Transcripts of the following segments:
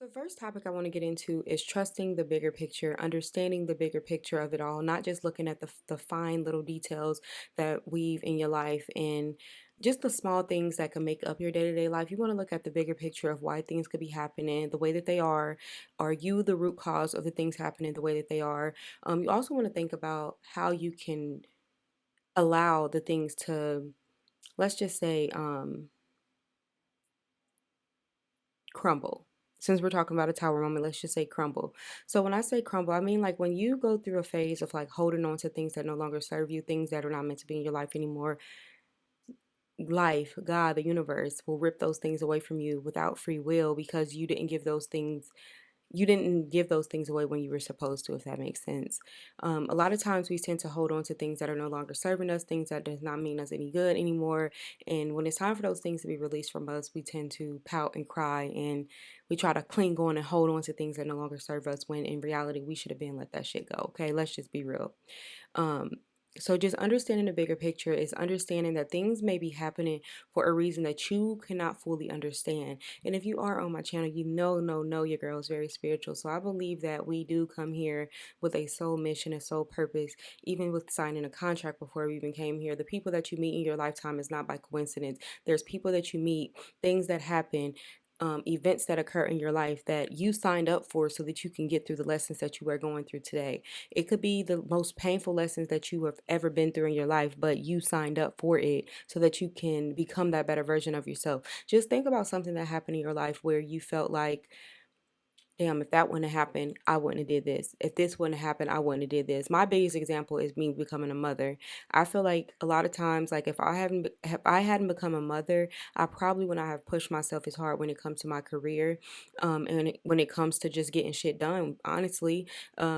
The first topic I want to get into is trusting the bigger picture, understanding the bigger picture of it all, not just looking at the fine little details that weave in your life and just the small things that can make up your day-to-day life. You want to look at the bigger picture of why things could be happening the way that they are. Are you the root cause of the things happening the way that they are? You also want to think about how you can allow the things to, let's just say, crumble. Since we're talking about a tower moment, let's just say crumble. So when I say crumble, I mean like when you go through a phase of like holding on to things that no longer serve you, things that are not meant to be in your life anymore, life, God, the universe will rip those things away from you without free will because you didn't give those things away when you were supposed to, if that makes sense. A lot of times we tend to hold on to things that are no longer serving us, things that does not mean us any good anymore. And when it's time for those things to be released from us, we tend to pout and cry and we try to cling on and hold on to things that no longer serve us when in reality we should have been let that shit go. Okay, let's just be real. Um, so just understanding the bigger picture is understanding that things may be happening for a reason that you cannot fully understand. And if you are on my channel, you know your girl is very spiritual. So I believe that we do come here with a soul mission, a soul purpose, even with signing a contract before we even came here. The people that you meet in your lifetime is not by coincidence. There's people that you meet, things that happen, events that occur in your life that you signed up for so that you can get through the lessons that you are going through today. It could be the most painful lessons that you have ever been through in your life, but you signed up for it so that you can become that better version of yourself. Just think about something that happened in your life where you felt like, damn, if that wouldn't have happened, I wouldn't have did this. If this wouldn't have happened, I wouldn't have did this. My biggest example is me becoming a mother. I feel like a lot of times, like if I hadn't become a mother, I probably would not have pushed myself as hard when it comes to my career, when it comes to just getting shit done. Honestly,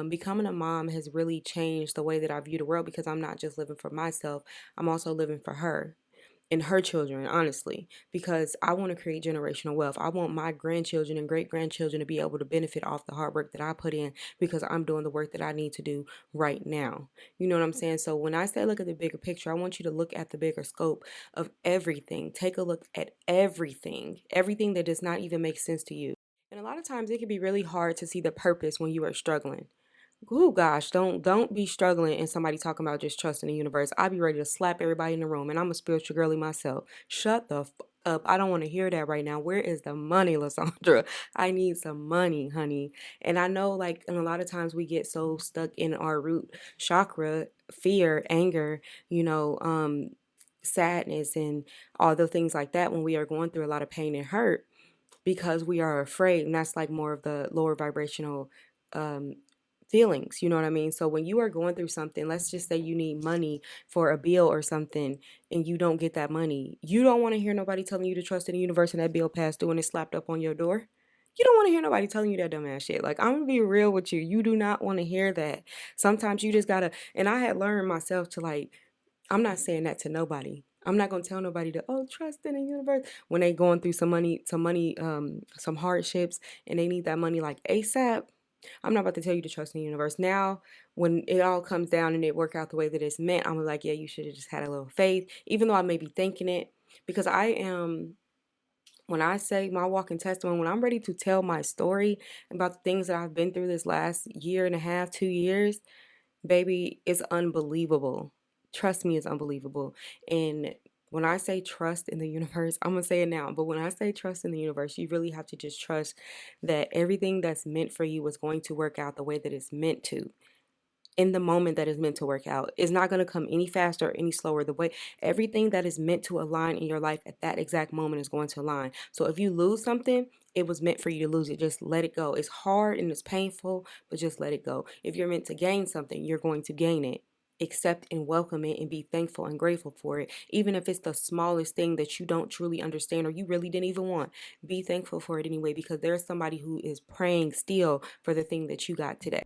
becoming a mom has really changed the way that I view the world because I'm not just living for myself. I'm also living for her and her children, honestly, because I want to create generational wealth. I want my grandchildren and great grandchildren to be able to benefit off the hard work that I put in because I'm doing the work that I need to do right now. You know what I'm saying? So when I say look at the bigger picture, I want you to look at the bigger scope of everything. Take a look at everything that does not even make sense to you. And a lot of times it can be really hard to see the purpose when you are struggling. Oh gosh, don't be struggling and somebody talking about just trusting the universe. I'll be ready to slap everybody in the room, and I'm a spiritual girly myself. Shut the up. I don't want to hear that right now. Where is the money, Lysandra? I need some money, honey. And I know, like, and a lot of times we get so stuck in our root chakra, fear, anger, you know, sadness, and all the things like that when we are going through a lot of pain and hurt because we are afraid, and that's like more of the lower vibrational um feelings, you know what I mean? So when you are going through something, let's just say you need money for a bill or something and you don't get that money, you don't want to hear nobody telling you to trust in the universe and that bill passed through and it's slapped up on your door. You don't want to hear nobody telling you that dumbass shit. Like, I'm gonna be real with you. You do not want to hear that. Sometimes you just gotta, and I had learned myself to like, I'm not saying that to nobody. I'm not gonna tell nobody to trust in the universe when they going through some hardships and they need that money like ASAP. I'm not about to tell you to trust in the universe. Now, when it all comes down and it work out the way that it's meant, I'm like, yeah, you should have just had a little faith, even though I may be thinking it, because I am. When I say my walking testimony, when I'm ready to tell my story about the things that I've been through this last year and a half, 2 years, baby, it's unbelievable. Trust me, it's unbelievable. And when I say trust in the universe, I'm gonna say it now, but when I say trust in the universe, you really have to just trust that everything that's meant for you is going to work out the way that it's meant to. In the moment that is meant to work out. It's not going to come any faster or any slower. The way everything that is meant to align in your life at that exact moment is going to align. So if you lose something, it was meant for you to lose it. Just let it go. It's hard and it's painful, but just let it go. If you're meant to gain something, you're going to gain it. Accept and welcome it and be thankful and grateful for it. Even if it's the smallest thing that you don't truly understand or you really didn't even want, be thankful for it anyway because there's somebody who is praying still for the thing that you got today.